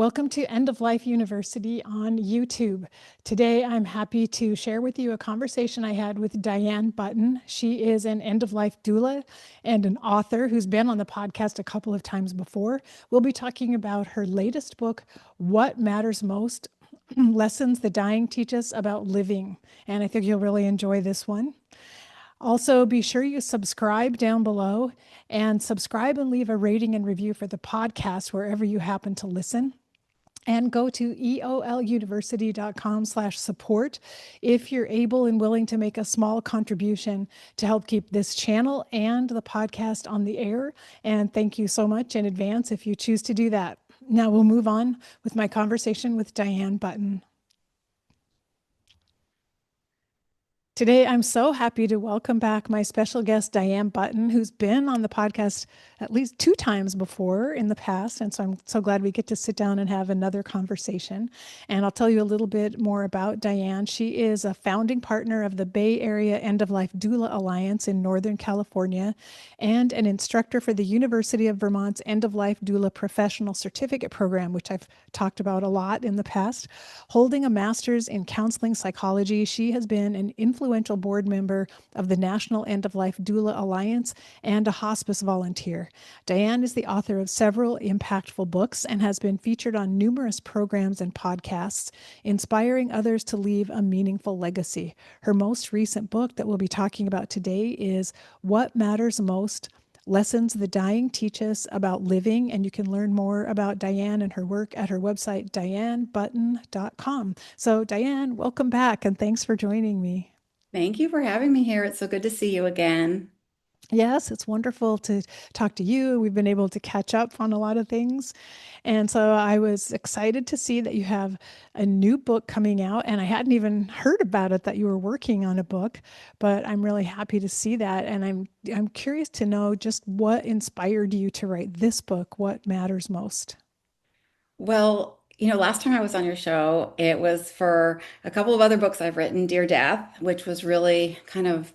Welcome to End of Life University on YouTube. Today, I'm happy to share with you a conversation I had with Diane Button. She is an end of life doula and an author who's been on the podcast a couple of times before. We'll be talking about her latest book, What Matters Most: Lessons the Dying Teach Us About Living. And I think you'll really enjoy this one. Also, be sure you subscribe down below and subscribe and leave a rating and review for the podcast wherever you happen to listen. And go to eoluniversity.com/support if you're able and willing to make a small contribution to help keep this channel and the podcast on the air. And thank you so much in advance if you choose to do that. Now we'll move on with my conversation with Diane Button. Today, I'm so happy to welcome back my special guest, Diane Button, who's been on the podcast at least 2 times before in the past. And so I'm so glad we get to sit down and have another conversation. And I'll tell you a little bit more about Diane. She is a founding partner of the Bay Area End of Life Doula Alliance in Northern California and an instructor for the University of Vermont's End of Life Doula Professional Certificate Program, which I've talked about a lot in the past. Holding a master's in counseling psychology, she has been an influential board member of the National End of Life Doula Alliance and a hospice volunteer. Diane is the author of several impactful books and has been featured on numerous programs and podcasts, inspiring others to leave a meaningful legacy. Her most recent book that we'll be talking about today is What Matters Most: Lessons the Dying Teach Us About Living. And you can learn more about Diane and her work at her website, dianebutton.com. So Diane, welcome back and thanks for joining me. Thank you for having me here. It's so good to see you again. Yes, it's wonderful to talk to you. We've been able to catch up on a lot of things. And so I was excited to see that you have a new book coming out. And I hadn't even heard about it, that you were working on a book, but I'm really happy to see that. And I'm curious to know just what inspired you to write this book, What Matters Most. Last time I was on your show, it was for a couple of other books I've written, Dear Death, which was really kind of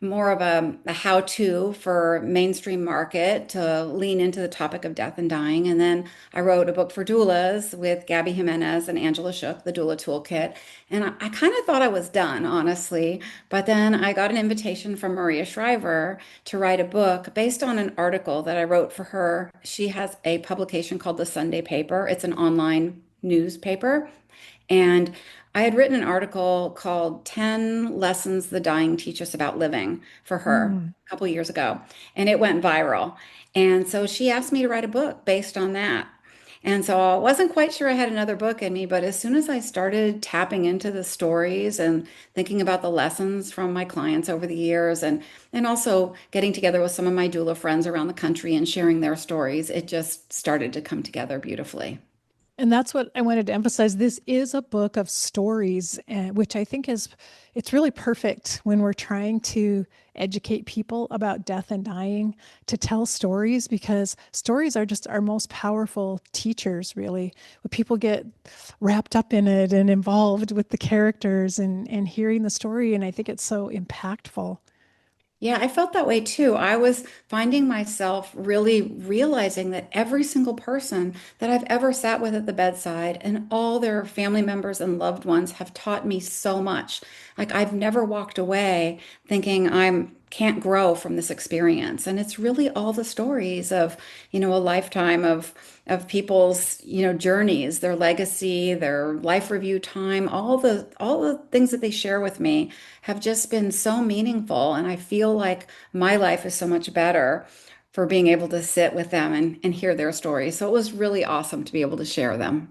more of a how-to for mainstream market to lean into the topic of death and dying. And then I wrote a book for doulas with Gabby Jimenez and Angela Shook, the Doula Toolkit. And I kind of thought I was done, honestly. But then I got an invitation from Maria Shriver to write a book based on an article that I wrote for her. She has a publication called The Sunday Paper. It's an online newspaper. And I had written an article called 10 Lessons the Dying Teach Us About Living for her Mm. a couple years ago, and it went viral. And so she asked me to write a book based on that. And so I wasn't quite sure I had another book in me, but as soon as I started tapping into the stories and thinking about the lessons from my clients over the years and also getting together with some of my doula friends around the country and sharing their stories, it just started to come together beautifully. And that's what I wanted to emphasize. This is a book of stories, which I think it's really perfect when we're trying to educate people about death and dying, to tell stories, because stories are just our most powerful teachers, really. When people get wrapped up in it and involved with the characters and hearing the story, and I think it's so impactful. Yeah, I felt that way too. I was finding myself really realizing that every single person that I've ever sat with at the bedside and all their family members and loved ones have taught me so much. Like I've never walked away thinking I'm can't grow from this experience. And it's really all the stories of, a lifetime of people's, journeys, their legacy, their life review time, all the things that they share with me have just been so meaningful. And I feel like my life is so much better for being able to sit with them and hear their stories. So it was really awesome to be able to share them.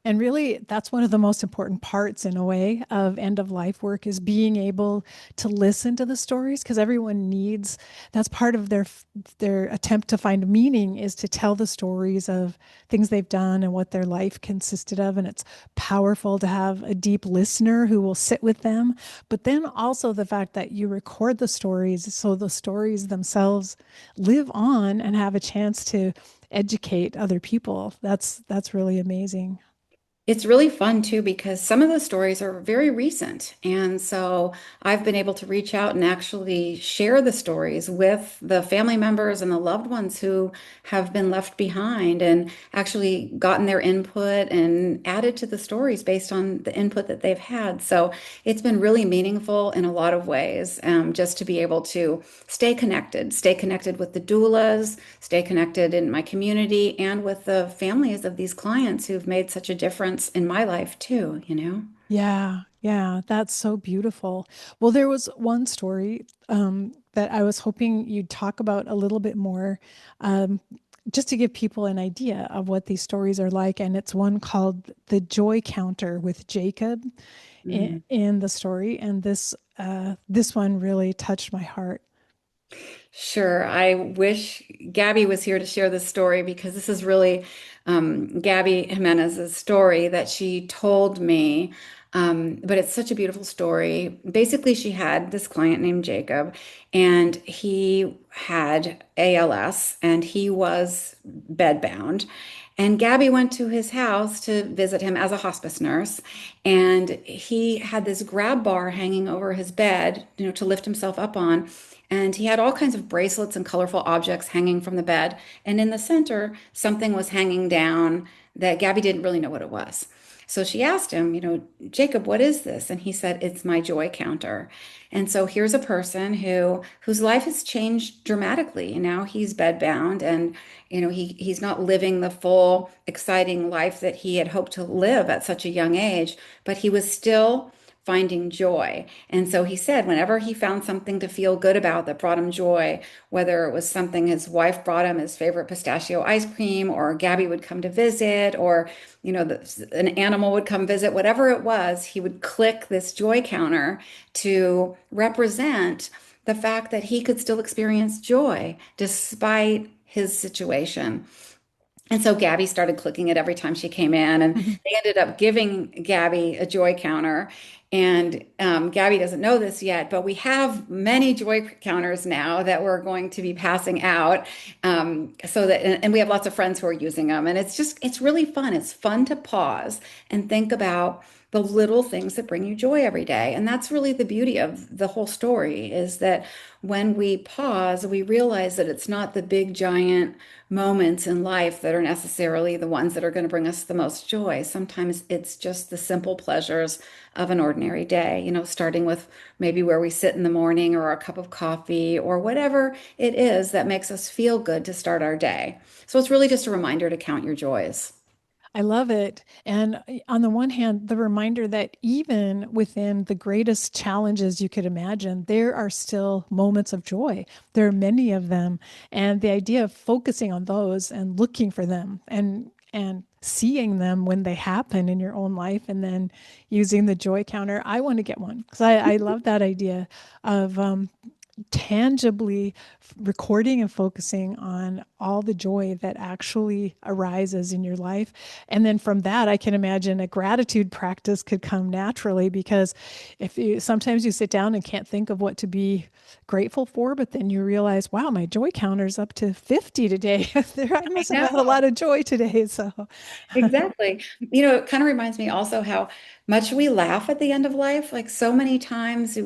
And really, that's one of the most important parts, in a way, of end of life work, is being able to listen to the stories, because everyone needs, that's part of their attempt to find meaning, is to tell the stories of things they've done and what their life consisted of. And it's powerful to have a deep listener who will sit with them. But then also the fact that you record the stories so the stories themselves live on and have a chance to educate other people. That's really amazing. It's really fun too because some of the stories are very recent. And so I've been able to reach out and actually share the stories with the family members and the loved ones who have been left behind and actually gotten their input and added to the stories based on the input that they've had. So it's been really meaningful in a lot of ways, just to be able to stay connected with the doulas, stay connected in my community and with the families of these clients who've made such a difference in my life too, you know? Yeah, yeah, that's so beautiful. Well, there was one story that I was hoping you'd talk about a little bit more, um, just to give people an idea of what these stories are like. And it's one called The Joy Counter with Jacob in the story. And this one really touched my heart. Sure. I wish Gabby was here to share this story because this is really Gabby Jimenez's story that she told me. But it's such a beautiful story. Basically, she had this client named Jacob, and he had ALS and he was bedbound. And Gabby went to his house to visit him as a hospice nurse. And he had this grab bar hanging over his bed, to lift himself up on. And he had all kinds of bracelets and colorful objects hanging from the bed. And in the center, something was hanging down that Gabby didn't really know what it was. So she asked him, Jacob, what is this? And he said, it's my joy counter. And so here's a person whose life has changed dramatically. Now he's bedbound and he's not living the full exciting life that he had hoped to live at such a young age, but he was still finding joy. And so he said, whenever he found something to feel good about that brought him joy, whether it was something his wife brought him, his favorite pistachio ice cream, or Gabby would come to visit, or, an animal would come visit, whatever it was, he would click this joy counter to represent the fact that he could still experience joy despite his situation. And so Gabby started clicking it every time she came in, and they ended up giving Gabby a joy counter. And Gabby doesn't know this yet, but we have many joy counters now that we're going to be passing out. So that, and we have lots of friends who are using them. And it's really fun. It's fun to pause and think about the little things that bring you joy every day. And that's really the beauty of the whole story is that when we pause, we realize that it's not the big giant moments in life that are necessarily the ones that are going to bring us the most joy. Sometimes it's just the simple pleasures of an ordinary day, starting with maybe where we sit in the morning or a cup of coffee or whatever it is that makes us feel good to start our day. So it's really just a reminder to count your joys. I love it. And on the one hand, the reminder that even within the greatest challenges you could imagine, there are still moments of joy. There are many of them. And the idea of focusing on those and looking for them and seeing them when they happen in your own life and then using the joy counter. I want to get one because I love that idea of tangibly recording and focusing on all the joy that actually arises in your life. And then from that, I can imagine a gratitude practice could come naturally because if you sometimes you sit down and can't think of what to be grateful for, but then you realize, wow, my joy counter's up to 50 today. I I must have had a know. lot of joy today. So Exactly. It kind of reminds me also how much we laugh at the end of life. Like so many times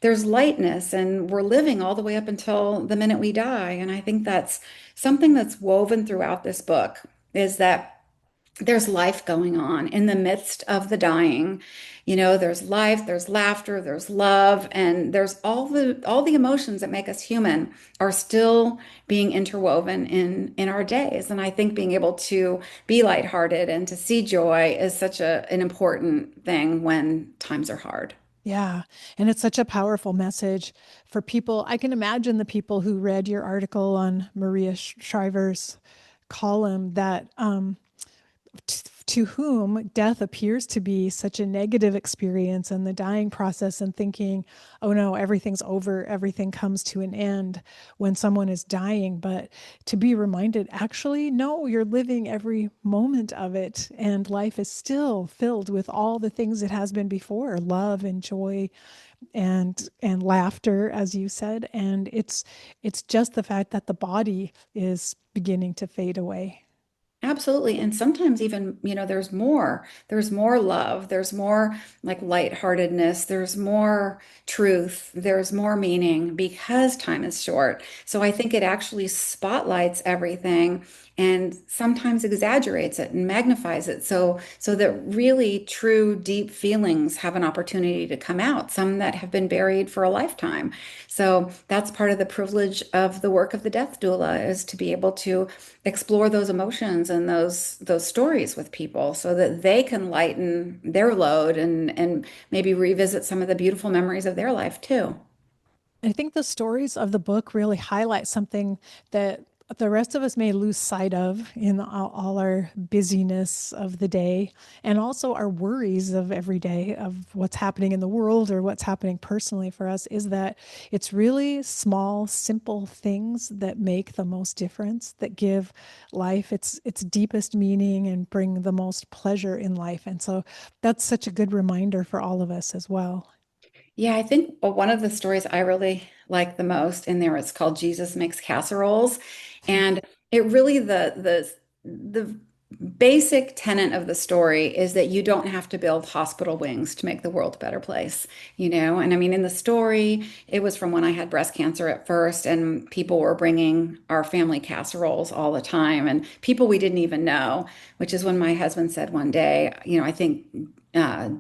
there's lightness and we're living all the way up until the minute we die. And I think that's something that's woven throughout this book is that there's life going on in the midst of the dying. There's life, there's laughter, there's love, and there's all the emotions that make us human are still being interwoven in our days. And I think being able to be lighthearted and to see joy is such an important thing when times are hard. yeah, and it's such a powerful message for people. I can imagine the people who read your article on Maria Shriver's column that to whom death appears to be such a negative experience and the dying process and thinking, oh no, everything's over, everything comes to an end when someone is dying. But to be reminded, actually, no, you're living every moment of it, and life is still filled with all the things it has been before, love and joy and laughter, as you said. And it's just the fact that the body is beginning to fade away. Absolutely. And sometimes even, there's more. There's more love. There's more like lightheartedness. There's more truth. There's more meaning because time is short. So I think it actually spotlights everything and sometimes exaggerates it and magnifies it so that really true deep feelings have an opportunity to come out, some that have been buried for a lifetime. So that's part of the privilege of the work of the death doula is to be able to explore those emotions and those stories with people so that they can lighten their load and maybe revisit some of the beautiful memories of their life too. I think the stories of the book really highlight something that the rest of us may lose sight of in all our busyness of the day and also our worries of every day of what's happening in the world or what's happening personally for us is that it's really small, simple things that make the most difference, that give life its deepest meaning and bring the most pleasure in life. And so that's such a good reminder for all of us as well. Yeah, I think one of the stories I really like the most in there is called Jesus Makes Casseroles. And it really the basic tenet of the story is that you don't have to build hospital wings to make the world a better place, you know? And I mean, in the story, it was from when I had breast cancer at first, and people were bringing our family casseroles all the time, and people we didn't even know, which is when my husband said one day, I think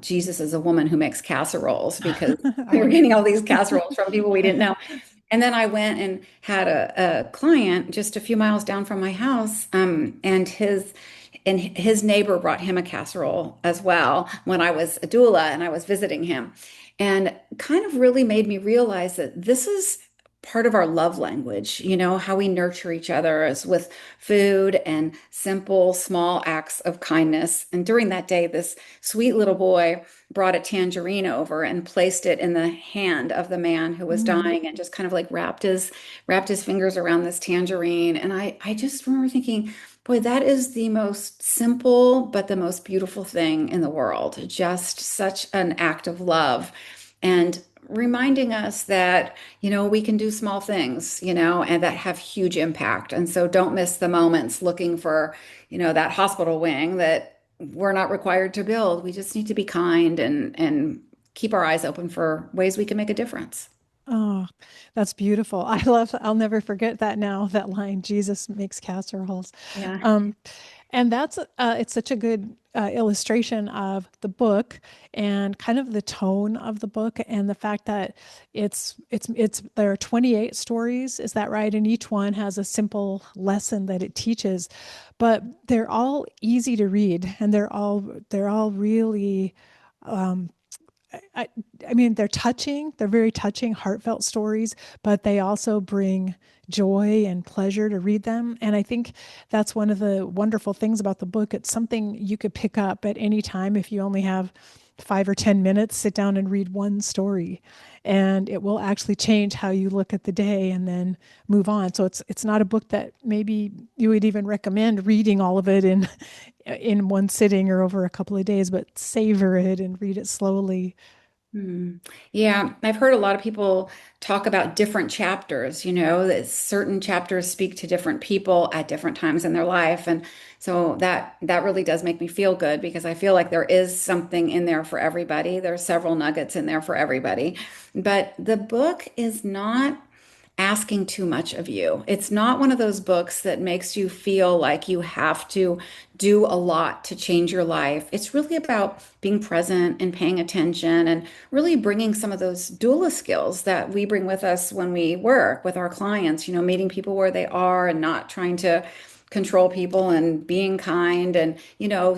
Jesus is a woman who makes casseroles because we were I getting all these casseroles from people we didn't know. And then I went and had a client just a few miles down from my house, and his neighbor brought him a casserole as well when I was a doula and I was visiting him, and kind of really made me realize that this is part of our love language, how we nurture each other is with food and simple, small acts of kindness. And during that day, this sweet little boy brought a tangerine over and placed it in the hand of the man who was Mm. dying and just kind of like wrapped his fingers around this tangerine. And I just remember thinking, boy, that is the most simple but the most beautiful thing in the world. Just such an act of love. And reminding us that, we can do small things, and that have huge impact. And so don't miss the moments looking for, that hospital wing that we're not required to build. We just need to be kind and keep our eyes open for ways we can make a difference. Oh, that's beautiful. I'll never forget that now, that line, Jesus makes casseroles. Yeah. Um, and it's such a good illustration of the book and kind of the tone of the book and the fact that there are 28 stories, is that right? And each one has a simple lesson that it teaches, but they're all easy to read and they're all really I, I mean, they're touching, they're very touching, heartfelt stories, but they also bring joy and pleasure to read them. And I think that's one of the wonderful things about the book. It's something you could pick up at any time if you only have 5 or 10 minutes, sit down and read one story. And it will actually change how you look at the day and then move on. So it's not a book that maybe you would even recommend reading all of it in one sitting or over a couple of days, but savor it and read it slowly. Hmm. Yeah, I've heard a lot of people talk about different chapters, that certain chapters speak to different people at different times in their life. And so that really does make me feel good because I feel like there is something in there for everybody. There are several nuggets in there for everybody. But the book is not asking too much of you. It's not one of those books that makes you feel like you have to do a lot to change your life. It's really about being present and paying attention and really bringing some of those doula skills that we bring with us when we work with our clients, meeting people where they are and not trying to control people and being kind and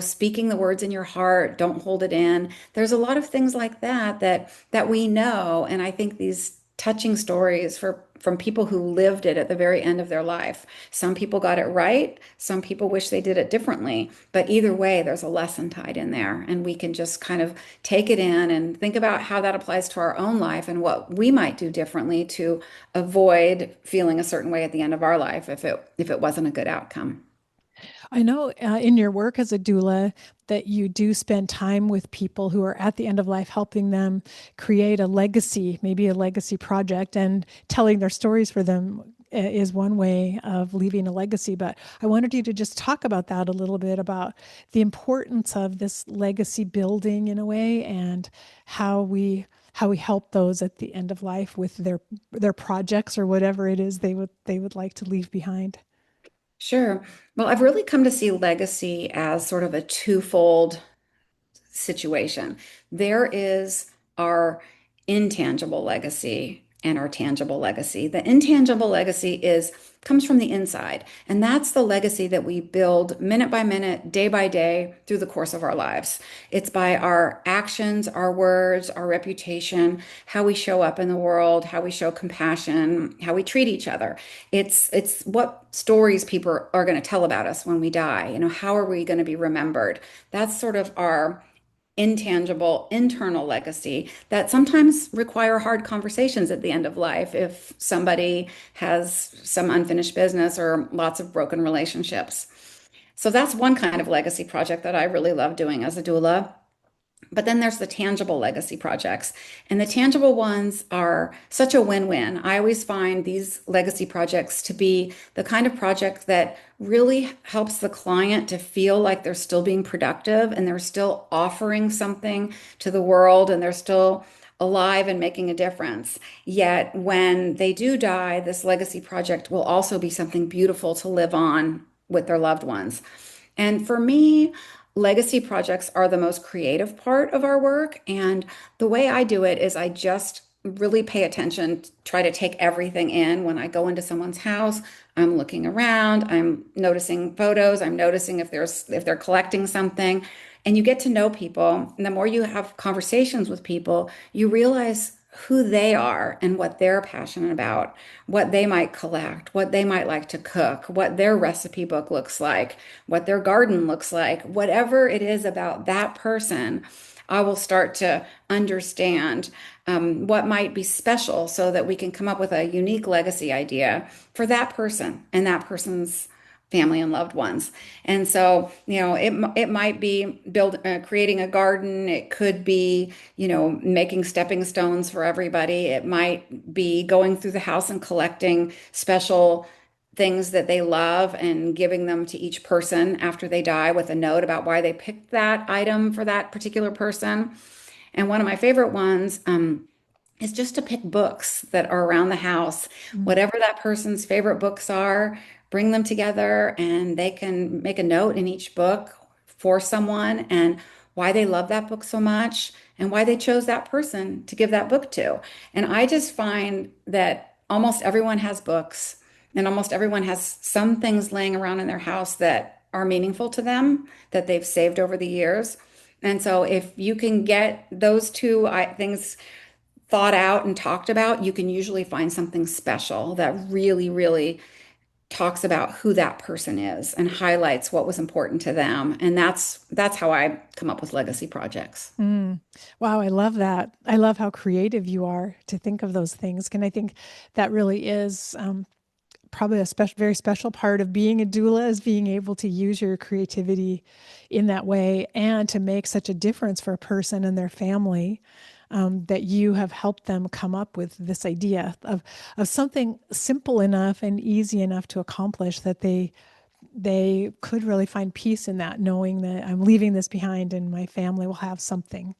speaking the words in your heart, don't hold it in. There's a lot of things like that we know, and I think these touching stories from people who lived it at the very end of their life. Some people got it right, some people wish they did it differently, but either way, there's a lesson tied in there, and we can just kind of take it in and think about how that applies to our own life and what we might do differently to avoid feeling a certain way at the end of our life if it wasn't a good outcome. I know in your work as a doula that you do spend time with people who are at the end of life, helping them create a legacy, maybe a legacy project, and telling their stories for them. is one way of leaving a legacy. But I wanted you to just talk about that a little bit about the importance of this legacy building in a way, and how we help those at the end of life with their projects or whatever it is they would like to leave behind. Sure. Well, I've really come to see legacy as sort of a twofold situation. There is our intangible legacy and our tangible legacy. The intangible legacy is comes from the inside, and that's the legacy that we build minute by minute, day by day through the course of our lives. It's by our actions, our words, our reputation, how we show up in the world, how we show compassion, how we treat each other. It's what stories people are going to tell about us when we die. How are we going to be remembered? That's sort of our intangible internal legacy that sometimes require hard conversations at the end of life if somebody has some unfinished business or lots of broken relationships. So that's one kind of legacy project that I really love doing as a doula. But then there's the tangible legacy projects. And the tangible ones are such a win-win. I always find these legacy projects to be the kind of project that really helps the client to feel like they're still being productive and they're still offering something to the world and they're still alive and making a difference. Yet when they do die, this legacy project will also be something beautiful to live on with their loved ones. And for me, legacy projects are the most creative part of our work. And the way I do it is I just really pay attention, try to take everything in. When I go into someone's house, I'm looking around, I'm noticing photos, I'm noticing if they're collecting something. And you get to know people. And the more you have conversations with people, you realize who they are and what they're passionate about, what they might collect, what they might like to cook, what their recipe book looks like, what their garden looks like, whatever it is about that person, I will start to understand what might be special so that we can come up with a unique legacy idea for that person and that person's family and loved ones. And so, it might be creating a garden. It could be, making stepping stones for everybody. It might be going through the house and collecting special things that they love and giving them to each person after they die with a note about why they picked that item for that particular person. And one of my favorite ones, is just to pick books that are around the house, Mm. whatever that person's favorite books are, bring them together and they can make a note in each book for someone and why they love that book so much and why they chose that person to give that book to. And I just find that almost everyone has books and almost everyone has some things laying around in their house that are meaningful to them that they've saved over the years. And so if you can get those two things thought out and talked about, you can usually find something special that really, really talks about who that person is and highlights what was important to them. And that's how I come up with legacy projects. Mm. Wow, I love that. I love how creative you are to think of those things. And I think that really is probably a special, very special part of being a doula, is being able to use your creativity in that way and to make such a difference for a person and their family, that you have helped them come up with this idea of something simple enough and easy enough to accomplish that they could really find peace in that, knowing that I'm leaving this behind and my family will have something.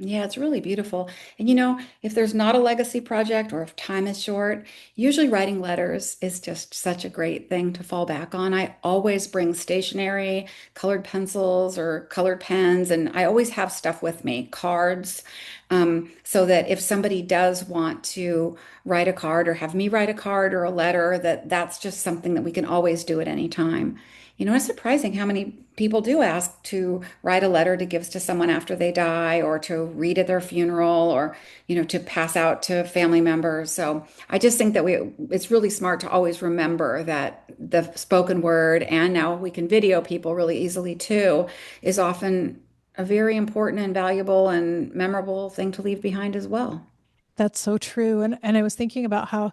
Yeah, it's really beautiful. And if there's not a legacy project or if time is short, usually writing letters is just such a great thing to fall back on. I always bring stationery, colored pencils or colored pens, and I always have stuff with me, cards, so that if somebody does want to write a card or have me write a card or a letter, that's just something that we can always do at any time. It's surprising how many people do ask to write a letter to give to someone after they die or to read at their funeral or, to pass out to family members. So I just think that it's really smart to always remember that the spoken word, and now we can video people really easily too, is often a very important and valuable and memorable thing to leave behind as well. That's so true. And I was thinking about how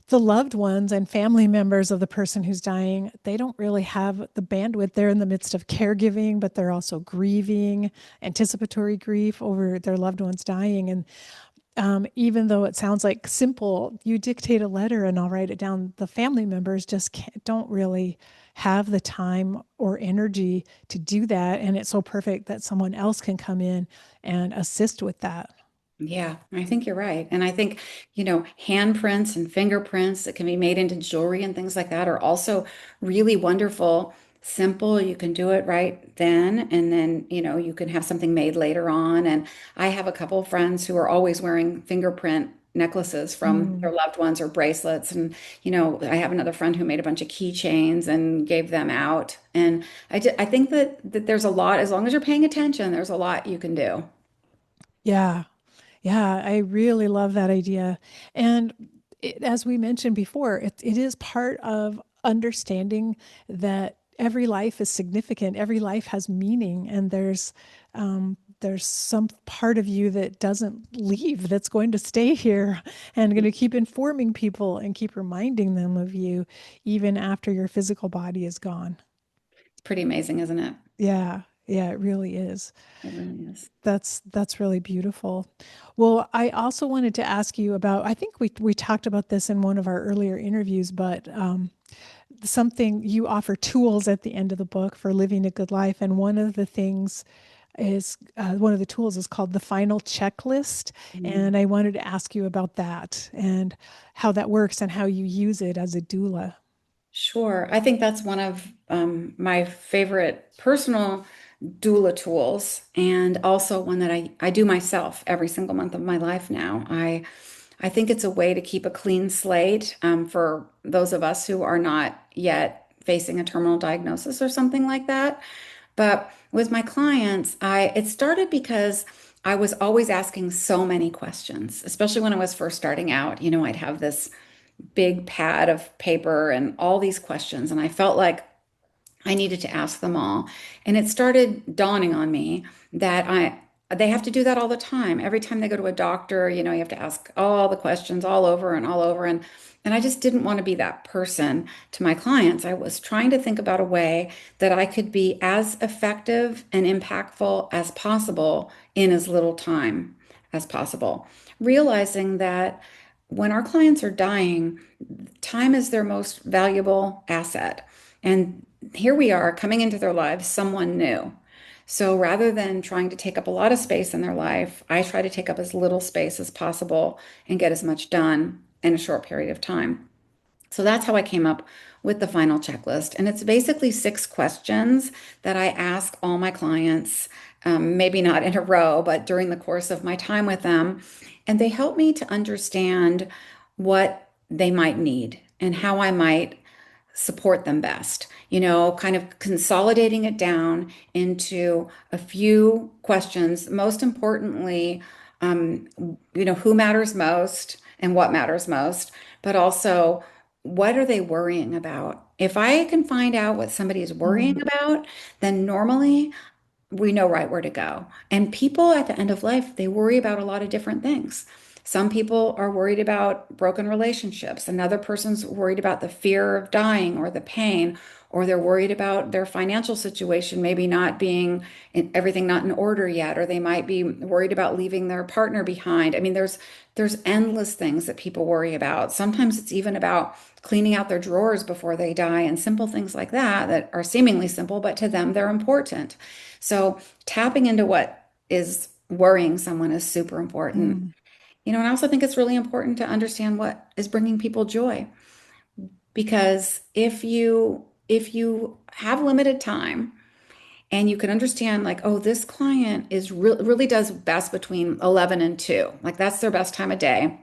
the loved ones and family members of the person who's dying, they don't really have the bandwidth. They're in the midst of caregiving, but they're also grieving, anticipatory grief over their loved ones dying. And Even though it sounds like simple, you dictate a letter and I'll write it down. The family members just don't really have the time or energy to do that. And it's so perfect that someone else can come in and assist with that. Yeah, I think you're right. And I think, handprints and fingerprints that can be made into jewelry and things like that are also really wonderful. Simple, you can do it right then, and then, you can have something made later on. And I have a couple of friends who are always wearing fingerprint necklaces from Mm, their loved ones or bracelets. And, I have another friend who made a bunch of keychains and gave them out. And I think that there's a lot, as long as you're paying attention, there's a lot you can do. yeah. Yeah, I really love that idea. And as we mentioned before, it is part of understanding that every life is significant, every life has meaning, and there's some part of you that doesn't leave, that's going to stay here and going to keep informing people and keep reminding them of you even after your physical body is gone. It's pretty amazing, isn't it? Yeah, yeah, it really is. It really is. That's really beautiful. Well, I also wanted to ask you about, I think we talked about this in one of our earlier interviews, but something you offer tools at the end of the book for living a good life. And one of the things is one of the tools is called the final checklist. Mm. And I wanted to ask you about that and how that works and how you use it as a doula. Sure. I think that's one of my favorite personal doula tools, and also one that I do myself every single month of my life now. I think it's a way to keep a clean slate for those of us who are not yet facing a terminal diagnosis or something like that. But with my clients, it started because I was always asking so many questions, especially when I was first starting out. I'd have this big pad of paper and all these questions, and I felt like I needed to ask them all. And it started dawning on me that they have to do that all the time. Every time they go to a doctor, you have to ask all the questions all over and all over. And I just didn't want to be that person to my clients. I was trying to think about a way that I could be as effective and impactful as possible in as little time as possible, realizing that when our clients are dying, time is their most valuable asset. And here we are coming into their lives, someone new. So rather than trying to take up a lot of space in their life, I try to take up as little space as possible and get as much done in a short period of time. So that's how I came up with the final checklist. And it's basically 6 questions that I ask all my clients, maybe not in a row, but during the course of my time with them. And they help me to understand what they might need and how I might support them best. Kind of consolidating it down into a few questions. Most importantly, who matters most and what matters most, but also what are they worrying about? If I can find out what somebody is worrying Mm, about, then normally we know right where to go. And people at the end of life, they worry about a lot of different things. Some people are worried about broken relationships. Another person's worried about the fear of dying or the pain, or they're worried about their financial situation, maybe not being everything not in order yet, or they might be worried about leaving their partner behind. I mean, there's endless things that people worry about. Sometimes it's even about cleaning out their drawers before they die and simple things like that that are seemingly simple, but to them they're important. So tapping into what is worrying someone is super important. mm, And I also think it's really important to understand what is bringing people joy, because if you have limited time and you can understand, like, oh, this client is really does best between 11 and 2, like that's their best time of day,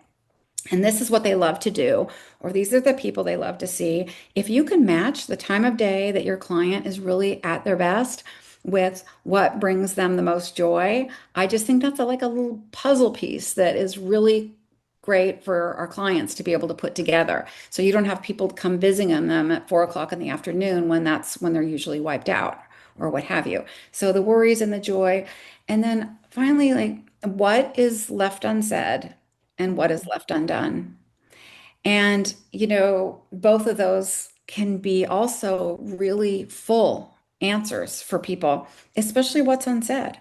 and this is what they love to do, or these are the people they love to see. If you can match the time of day that your client is really at their best with what brings them the most joy, I just think that's like a little puzzle piece that is really great for our clients to be able to put together. So you don't have people come visiting them at 4 o'clock in the afternoon when that's when they're usually wiped out or what have you. So the worries and the joy. And then finally, like, what is left unsaid and what is left undone. And, both of those can be also really full answers for people, especially what's unsaid.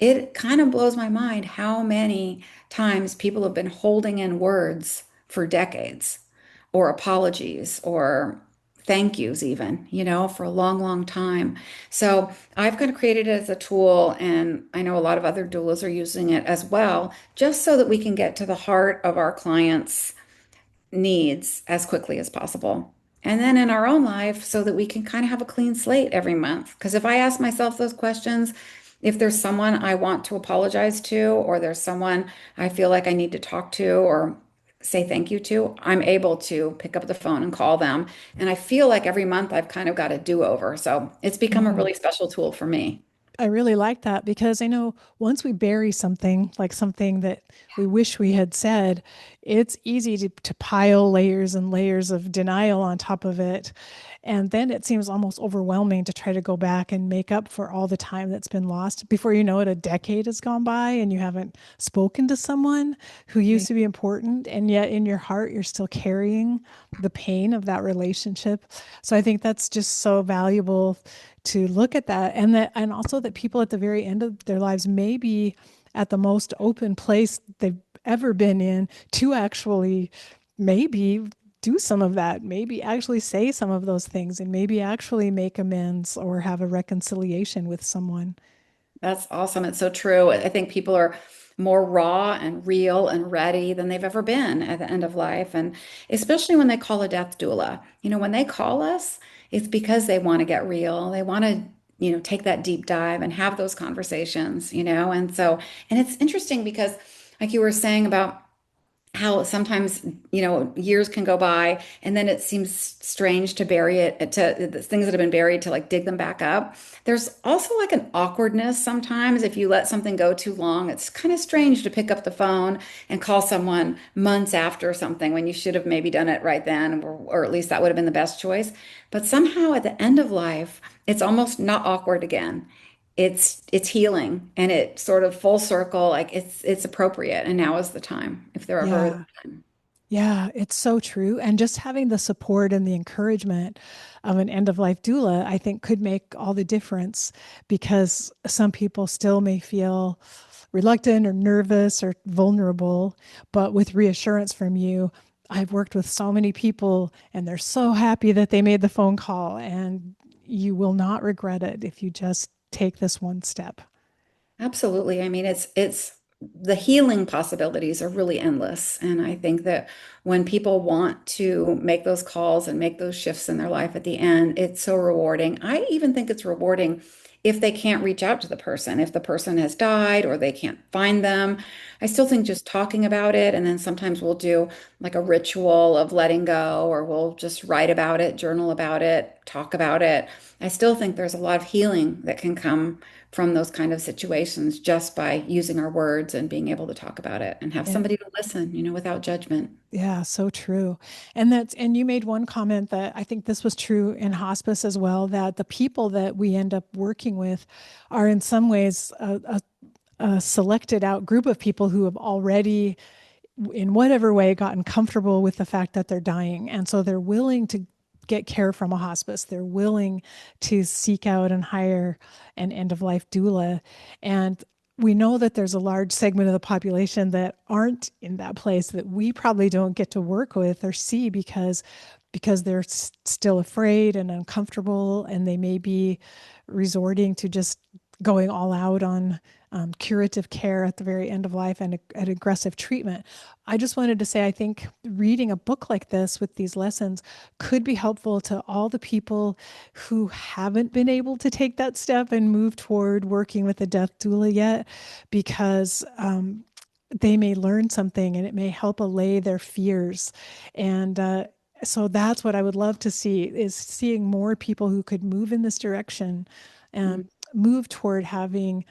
it kind of blows my mind how many times people have been holding in words for decades, or apologies, or thank yous, even, for a long, long time. So I've kind of created it as a tool, and I know a lot of other doulas are using it as well, just so that we can get to the heart of our clients' needs as quickly as possible. And then in our own life, so that we can kind of have a clean slate every month. Because if I ask myself those questions, if there's someone I want to apologize to, or there's someone I feel like I need to talk to or say thank you to, I'm able to pick up the phone and call them. And I feel like every month I've kind of got a do-over. So it's become a really special tool for me. I really like that because I know once we bury something, like something that we wish we had said, it's easy to pile layers and layers of denial on top of it. And then it seems almost overwhelming to try to go back and make up for all the time that's been lost. Before you know it, a decade has gone by and you haven't spoken to someone who used to be important. And yet in your heart, you're still carrying the pain of that relationship. So I think that's just so valuable to look at that, and also that people at the very end of their lives may be at the most open place they've ever been in to actually maybe do some of that, maybe actually say some of those things, and maybe actually make amends or have a reconciliation with someone. That's awesome. It's so true. I think people are more raw and real and ready than they've ever been at the end of life. And especially when they call a death doula, when they call us, it's because they want to get real. They want to, take that deep dive and have those conversations. And it's interesting because, like you were saying about how sometimes years can go by and then it seems strange to bury it, to the things that have been buried, to like dig them back up. There's also like an awkwardness sometimes if you let something go too long. It's kind of strange to pick up the phone and call someone months after something when you should have maybe done it right then, or at least that would have been the best choice. But somehow at the end of life it's almost not awkward again. It's healing, and it's sort of full circle, like it's appropriate, and now is the time, if there ever is Yeah. a time. Yeah, it's so true. And just having the support and the encouragement of an end of life doula, I think could make all the difference because some people still may feel reluctant or nervous or vulnerable. But with reassurance from you, I've worked with so many people and they're so happy that they made the phone call, and you will not regret it if you just take this one step. Absolutely. I mean, it's the healing possibilities are really endless. And I think that when people want to make those calls and make those shifts in their life at the end, it's so rewarding. I even think it's rewarding if they can't reach out to the person, if the person has died or they can't find them. I still think just talking about it, and then sometimes we'll do like a ritual of letting go, or we'll just write about it, journal about it, talk about it. I still think there's a lot of healing that can come from those kind of situations just by using our words and being able to talk about it and have Yeah. somebody to listen, without judgment. Yeah, so true. And you made one comment that I think this was true in hospice as well, that the people that we end up working with are in some ways a selected out group of people who have already, in whatever way, gotten comfortable with the fact that they're dying. And so they're willing to get care from a hospice. They're willing to seek out and hire an end of life doula. And we know that there's a large segment of the population that aren't in that place that we probably don't get to work with or see because they're still afraid and uncomfortable, and they may be resorting to just going all out on curative care at the very end of life and aggressive treatment. I just wanted to say, I think reading a book like this with these lessons could be helpful to all the people who haven't been able to take that step and move toward working with a death doula yet, because they may learn something and it may help allay their fears. And so that's what I would love to see, is seeing more people who could move in this direction and move toward having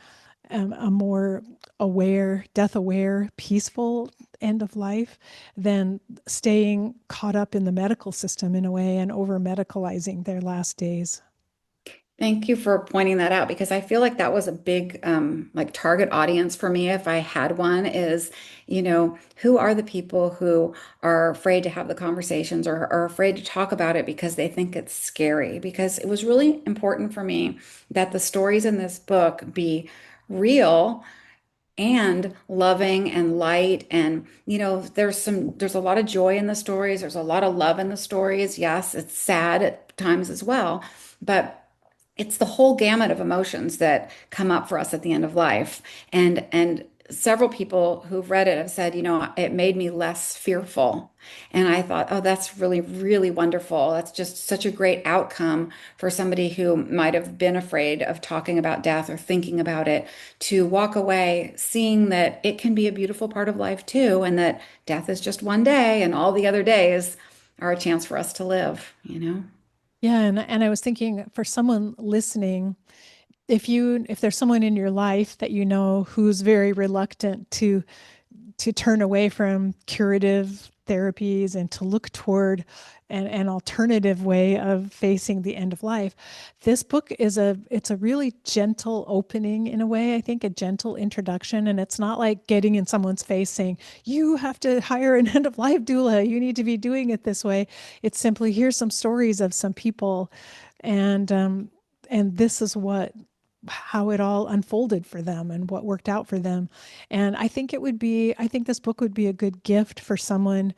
a more aware, death aware, peaceful end of life than staying caught up in the medical system in a way and over medicalizing their last days. Thank you for pointing that out, because I feel like that was a big like target audience for me if I had one, is, who are the people who are afraid to have the conversations, or are afraid to talk about it because they think it's scary. Because it was really important for me that the stories in this book be real and loving and light. And there's a lot of joy in the stories, there's a lot of love in the stories. Yes, it's sad at times as well, but it's the whole gamut of emotions that come up for us at the end of life. And several people who've read it have said, it made me less fearful. And I thought, oh, that's really, really wonderful. That's just such a great outcome for somebody who might have been afraid of talking about death or thinking about it, to walk away seeing that it can be a beautiful part of life too, and that death is just one day and all the other days are a chance for us to live. Yeah, and I was thinking for someone listening, if there's someone in your life that you know who's very reluctant to turn away from curative therapies and to look toward an alternative way of facing the end of life. This book it's a really gentle opening in a way, I think, a gentle introduction. And it's not like getting in someone's face saying, you have to hire an end of life doula. You need to be doing it this way. It's simply, here's some stories of some people. And this is how it all unfolded for them and what worked out for them. And I think this book would be a good gift for someone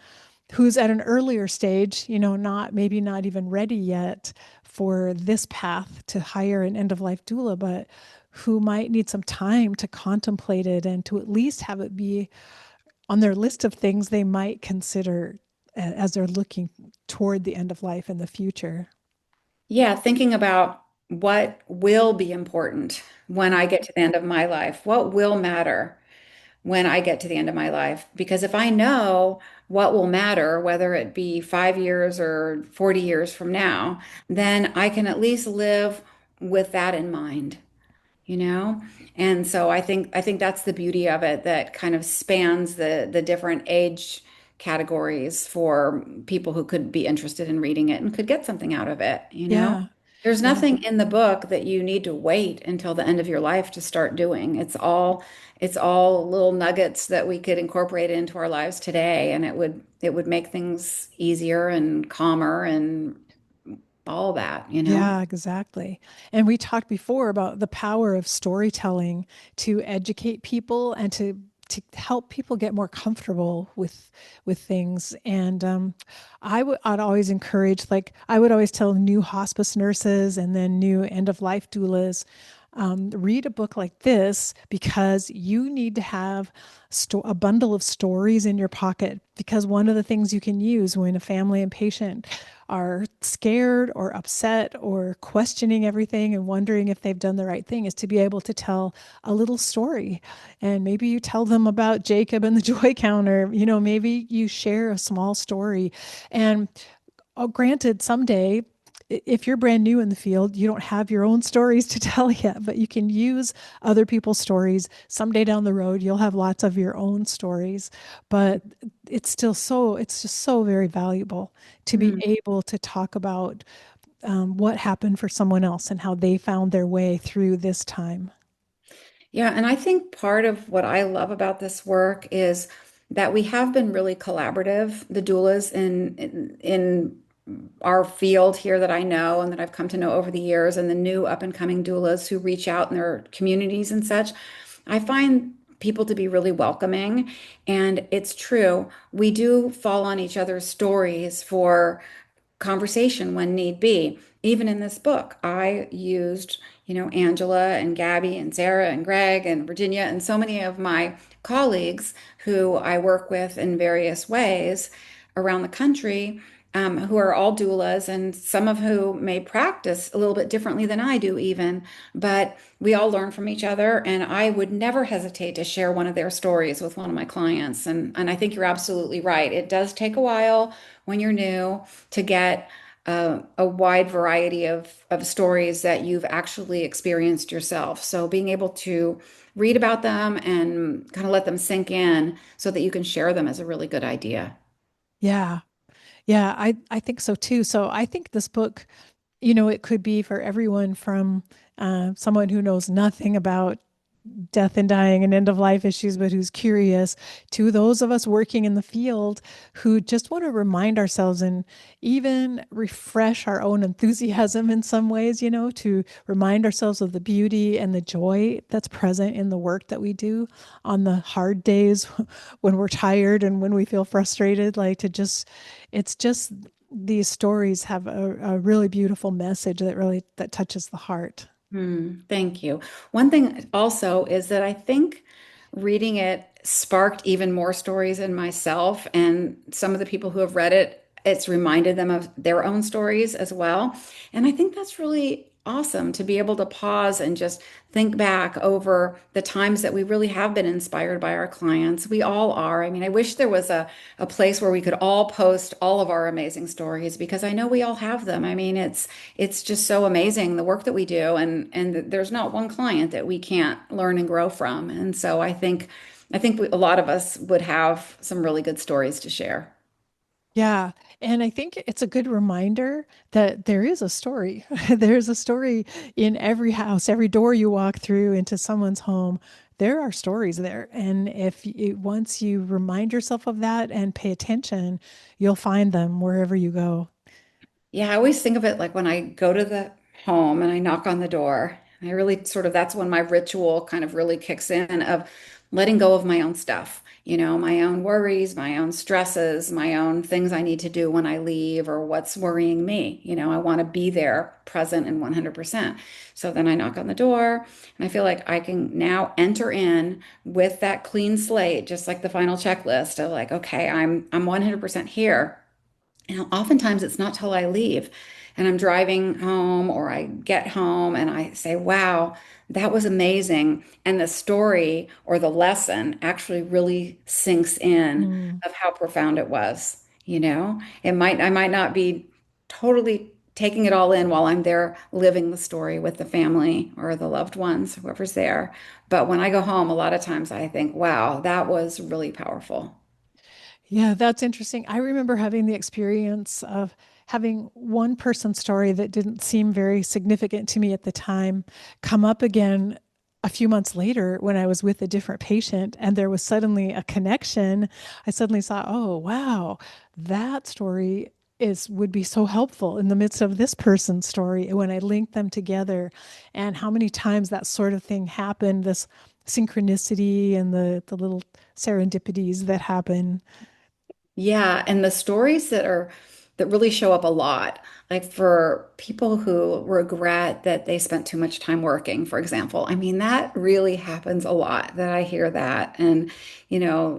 who's at an earlier stage, maybe not even ready yet for this path to hire an end of life doula, but who might need some time to contemplate it and to at least have it be on their list of things they might consider as they're looking toward the end of life in the future. Yeah, thinking about what will be important when I get to the end of my life, what will matter when I get to the end of my life. Because if I know what will matter, whether it be 5 years or 40 years from now, then I can at least live with that in mind, you know? And so I think that's the beauty of it, that kind of spans the different age categories for people who could be interested in reading it and could get something out of it. Yeah. There's Yeah. nothing in the book that you need to wait until the end of your life to start doing. It's all little nuggets that we could incorporate into our lives today, and it would make things easier and calmer and all that. Yeah, exactly. And we talked before about the power of storytelling to educate people and to help people get more comfortable with things. And I'd always encourage, like I would always tell new hospice nurses and then new end of life doulas, read a book like this because you need to have a bundle of stories in your pocket. Because one of the things you can use when a family and patient are scared or upset or questioning everything and wondering if they've done the right thing is to be able to tell a little story. And maybe you tell them about Jacob and the joy counter, maybe you share a small story. And granted, someday, if you're brand new in the field, you don't have your own stories to tell yet, but you can use other people's stories. Someday down the road, you'll have lots of your own stories, but it's just so very valuable to be Mhm. able to talk about what happened for someone else and how they found their way through this time. Yeah, and I think part of what I love about this work is that we have been really collaborative, the doulas in our field here that I know and that I've come to know over the years, and the new up and coming doulas who reach out in their communities and such. I find people to be really welcoming, and it's true. We do fall on each other's stories for conversation when need be. Even in this book, I used, Angela and Gabby and Sarah and Greg and Virginia and so many of my colleagues who I work with in various ways around the country, who are all doulas, and some of who may practice a little bit differently than I do, even. But we all learn from each other, and I would never hesitate to share one of their stories with one of my clients. And I think you're absolutely right. It does take a while when you're new to get a wide variety of stories that you've actually experienced yourself. So being able to read about them and kind of let them sink in so that you can share them is a really good idea. Yeah. Yeah, I think so too. So I think this book, it could be for everyone from someone who knows nothing about death and dying and end of life issues, but who's curious, to those of us working in the field who just want to remind ourselves and even refresh our own enthusiasm in some ways, to remind ourselves of the beauty and the joy that's present in the work that we do on the hard days when we're tired and when we feel frustrated, like to just, it's just, these stories have a really beautiful message that really that touches the heart. Thank you. One thing also is that I think reading it sparked even more stories in myself, and some of the people who have read it, it's reminded them of their own stories as well. And I think that's really awesome to be able to pause and just think back over the times that we really have been inspired by our clients. We all are. I mean, I wish there was a place where we could all post all of our amazing stories because I know we all have them. I mean, it's just so amazing the work that we do, and there's not one client that we can't learn and grow from. And so I think a lot of us would have some really good stories to share. Yeah. And I think it's a good reminder that there is a story. There's a story in every house, every door you walk through into someone's home. There are stories there. And if you, once you remind yourself of that and pay attention, you'll find them wherever you go. Yeah, I always think of it like when I go to the home and I knock on the door. I really sort of, that's when my ritual kind of really kicks in of letting go of my own stuff, my own worries, my own stresses, my own things I need to do when I leave or what's worrying me. I want to be there present and 100%. So then I knock on the door and I feel like I can now enter in with that clean slate, just like the final checklist of like, okay, I'm 100% here. And oftentimes it's not till I leave and I'm driving home or I get home and I say, wow, that was amazing. And the story or the lesson actually really sinks in Mm. of how profound it was. I might not be totally taking it all in while I'm there living the story with the family or the loved ones, whoever's there. But when I go home, a lot of times I think, wow, that was really powerful. Yeah, that's interesting. I remember having the experience of having one person's story that didn't seem very significant to me at the time come up again a few months later when I was with a different patient, and there was suddenly a connection. I suddenly saw, oh, wow, that story is would be so helpful in the midst of this person's story when I linked them together, and how many times that sort of thing happened, this synchronicity and the little serendipities that happen. Yeah, and the stories that really show up a lot, like for people who regret that they spent too much time working, for example. I mean, that really happens a lot that I hear that and,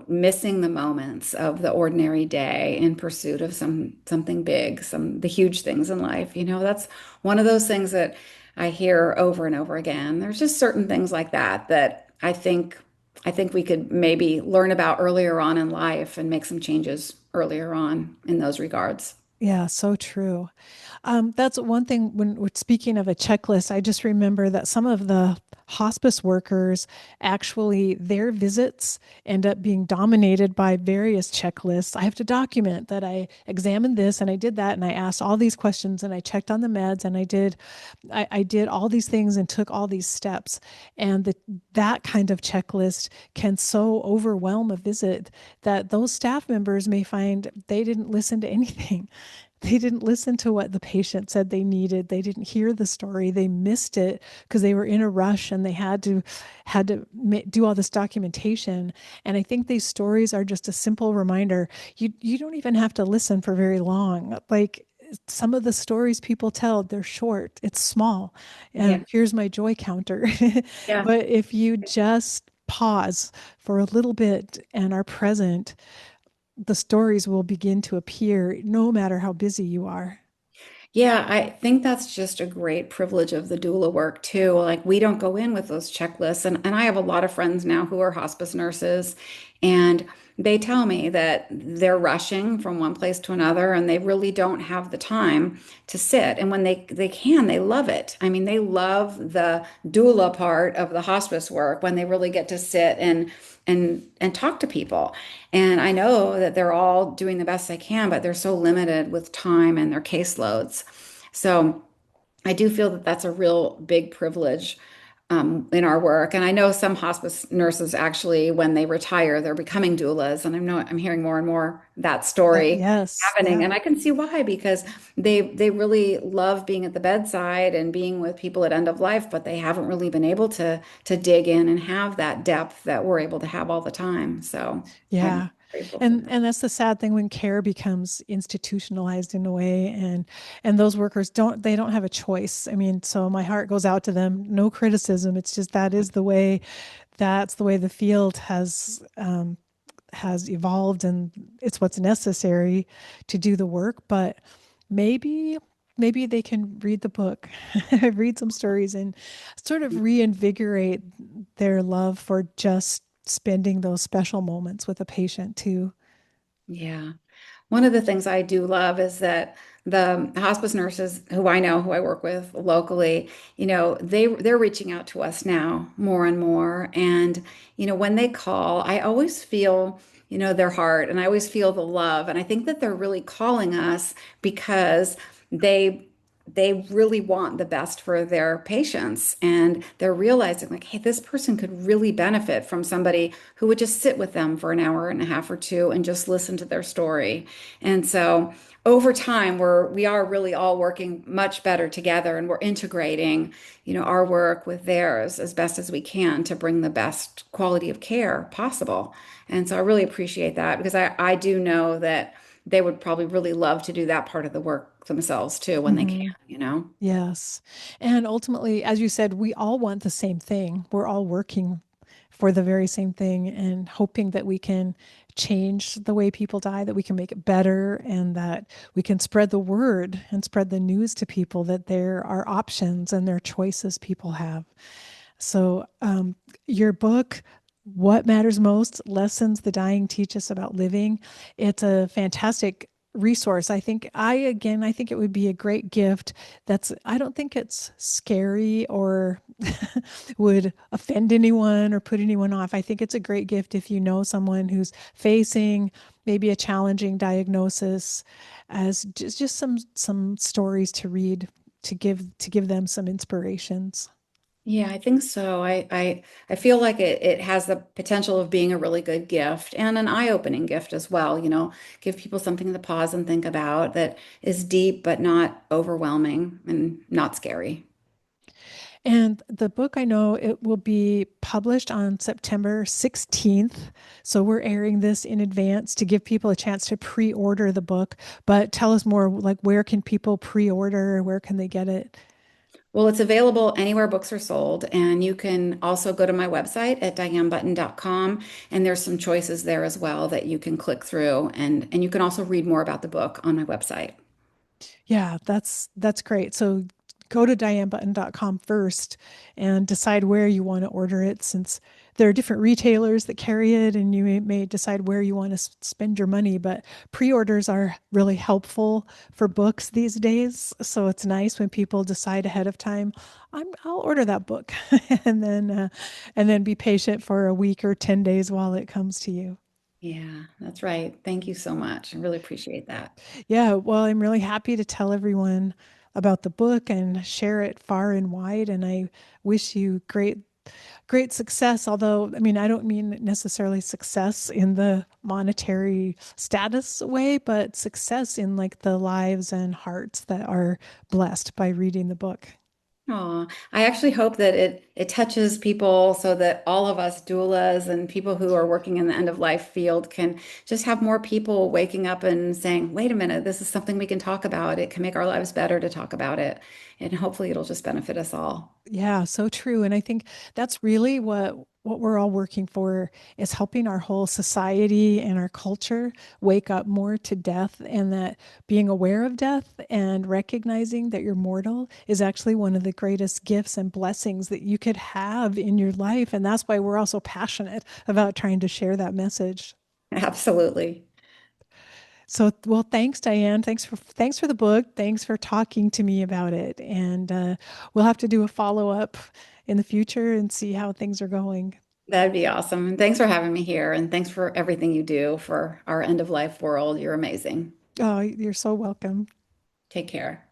missing the moments of the ordinary day in pursuit of something big, the huge things in life. That's one of those things that I hear over and over again. There's just certain things like that that I think we could maybe learn about earlier on in life and make some changes earlier on in those regards. Yeah, so true. That's one thing when we're speaking of a checklist, I just remember that some of the hospice workers actually, their visits end up being dominated by various checklists. I have to document that I examined this and I did that and I asked all these questions and I checked on the meds and I did all these things and took all these steps. And that kind of checklist can so overwhelm a visit that those staff members may find they didn't listen to anything. They didn't listen to what the patient said they needed. They didn't hear the story. They missed it because they were in a rush and they had to do all this documentation. And I think these stories are just a simple reminder. You don't even have to listen for very long. Like some of the stories people tell, they're short. It's small. Yeah. Here's my joy counter. Yeah. But if you just pause for a little bit and are present, the stories will begin to appear no matter how busy you are. Yeah, I think that's just a great privilege of the doula work too. Like we don't go in with those checklists. And I have a lot of friends now who are hospice nurses, and they tell me that they're rushing from one place to another and they really don't have the time to sit. And when they can, they love it. I mean, they love the doula part of the hospice work when they really get to sit and talk to people. And I know that they're all doing the best they can, but they're so limited with time and their caseloads. So I do feel that that's a real big privilege in our work. And I know some hospice nurses actually, when they retire, they're becoming doulas. And I'm hearing more and more that story Yes, happening. yeah. And I can see why, because they really love being at the bedside and being with people at end of life, but they haven't really been able to dig in and have that depth that we're able to have all the time. So I'm Yeah. grateful for And that. and that's the sad thing when care becomes institutionalized in a way, and those workers don't have a choice. I mean, so my heart goes out to them. No criticism. It's just that's the way the field has evolved, and it's what's necessary to do the work. But maybe maybe they can read the book, read some stories, and sort of reinvigorate their love for just spending those special moments with a patient too. Yeah. One of the things I do love is that the hospice nurses who I know, who I work with locally, they're reaching out to us now more and more. And, when they call, I always feel, their heart and I always feel the love. And I think that they're really calling us because they they really want the best for their patients and they're realizing like, hey, this person could really benefit from somebody who would just sit with them for an hour and a half or two and just listen to their story. And so over time, we are really all working much better together and we're integrating, our work with theirs as best as we can to bring the best quality of care possible. And so I really appreciate that because I do know that they would probably really love to do that part of the work themselves too when they Hmm. can. Yes. And ultimately, as you said, we all want the same thing. We're all working for the very same thing and hoping that we can change the way people die, that we can make it better, and that we can spread the word and spread the news to people that there are options and there are choices people have. So, your book, What Matters Most: Lessons the Dying Teach Us About Living, it's a fantastic resource. I think it would be a great gift. I don't think it's scary or would offend anyone or put anyone off. I think it's a great gift if you know someone who's facing maybe a challenging diagnosis, as just some stories to read to give them some inspirations. Yeah, I think so. I feel like it has the potential of being a really good gift and an eye-opening gift as well, give people something to pause and think about that is deep but not overwhelming and not scary. And the book, I know it will be published on September 16th. So we're airing this in advance to give people a chance to pre-order the book. But tell us more, like where can people pre-order? Where can they get it? Well, it's available anywhere books are sold, and you can also go to my website at dianebutton.com, and there's some choices there as well that you can click through, and you can also read more about the book on my website. Yeah, that's great. So go to dianebutton.com first and decide where you want to order it, since there are different retailers that carry it and you may decide where you want to spend your money. But pre-orders are really helpful for books these days. So it's nice when people decide ahead of time, I'll order that book and then be patient for a week or 10 days while it comes to you. Yeah, that's right. Thank you so much. I really appreciate that. Yeah, well, I'm really happy to tell everyone about the book and share it far and wide. And I wish you great success. Although, I mean, I don't mean necessarily success in the monetary status way, but success in like the lives and hearts that are blessed by reading the book. Oh, I actually hope that it touches people so that all of us doulas and people who are working in the end of life field can just have more people waking up and saying, wait a minute, this is something we can talk about. It can make our lives better to talk about it. And hopefully it'll just benefit us all. Yeah, so true. And I think that's really what we're all working for, is helping our whole society and our culture wake up more to death, and that being aware of death and recognizing that you're mortal is actually one of the greatest gifts and blessings that you could have in your life. And that's why we're all so passionate about trying to share that message. Absolutely. So, well, thanks, Diane. Thanks for the book. Thanks for talking to me about it. And we'll have to do a follow up in the future and see how things are going. That'd be awesome. And thanks for having me here. And thanks for everything you do for our end of life world. You're amazing. Oh, you're so welcome. Take care.